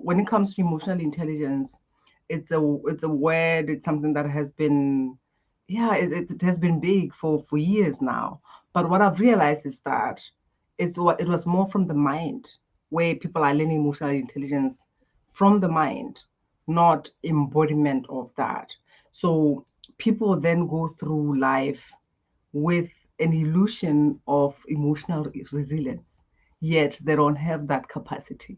when it comes to emotional intelligence, it's a word, it's something that has been, it has been big for years now. But what I've realized is that it was more from the mind, where people are learning emotional intelligence from the mind, not embodiment of that. So people then go through life with an illusion of emotional resilience, yet they don't have that capacity,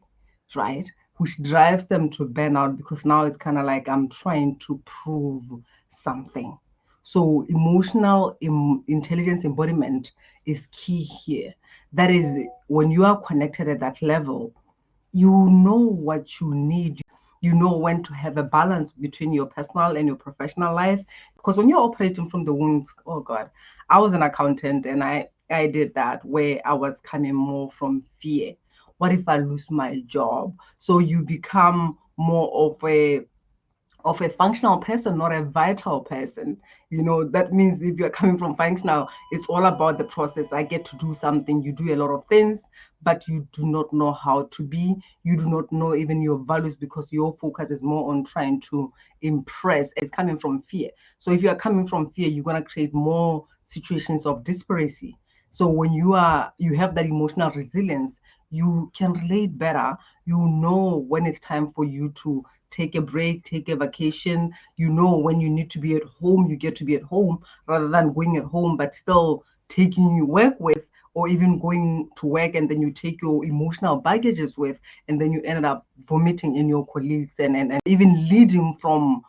right? Which drives them to burnout, because now it's kind of like, I'm trying to prove something. So emotional intelligence embodiment is key here. That is, when you are connected at that level, you know what you need. You know when to have a balance between your personal and your professional life. Because when you're operating from the wounds, oh God, I was an accountant, and I did that, where I was coming more from fear. What if I lose my job? So you become more of a functional person, not a vital person. That means if you're coming from functional, it's all about the process. I get to do something, you do a lot of things, but you do not know how to be. You do not know even your values, because your focus is more on trying to impress. It's coming from fear. So if you are coming from fear, you're going to create more situations of disparity. So when you have that emotional resilience, you can relate better. You know when it's time for you to take a break, take a vacation. You know when you need to be at home, you get to be at home, rather than going at home but still taking your work with, or even going to work and then you take your emotional baggages with, and then you ended up vomiting in your colleagues, and even leading from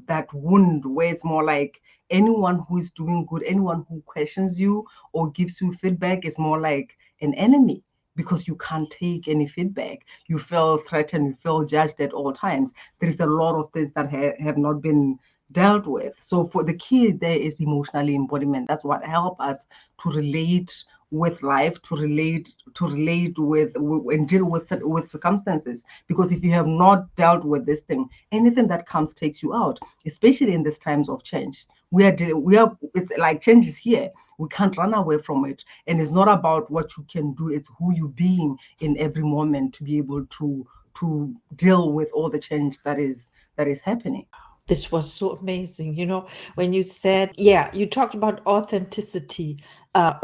that wound, where it's more like anyone who is doing good, anyone who questions you or gives you feedback is more like an enemy, because you can't take any feedback. You feel threatened, you feel judged at all times. There is a lot of things that have not been dealt with. So for the key there is emotionally embodiment. That's what help us to relate with life, to relate with and deal with circumstances. Because if you have not dealt with this thing, anything that comes takes you out, especially in these times of change. It's like change is here. We can't run away from it. And it's not about what you can do, it's who you being in every moment to be able to deal with all the change that is happening. This was so amazing. When you said, you talked about authenticity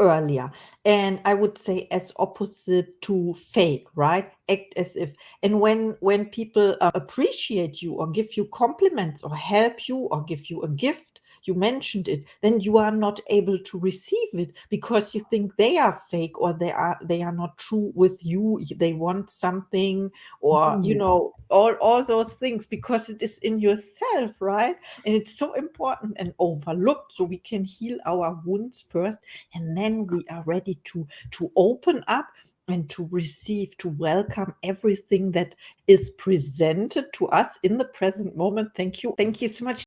earlier, and I would say as opposite to fake, right? Act as if. And when people appreciate you or give you compliments or help you or give you a gift, you mentioned it, then you are not able to receive it because you think they are fake, or they are not true with you. They want something, or all those things, because it is in yourself, right? And it's so important and overlooked. So we can heal our wounds first, and then we are ready to open up and to receive, to welcome everything that is presented to us in the present moment. Thank you so much.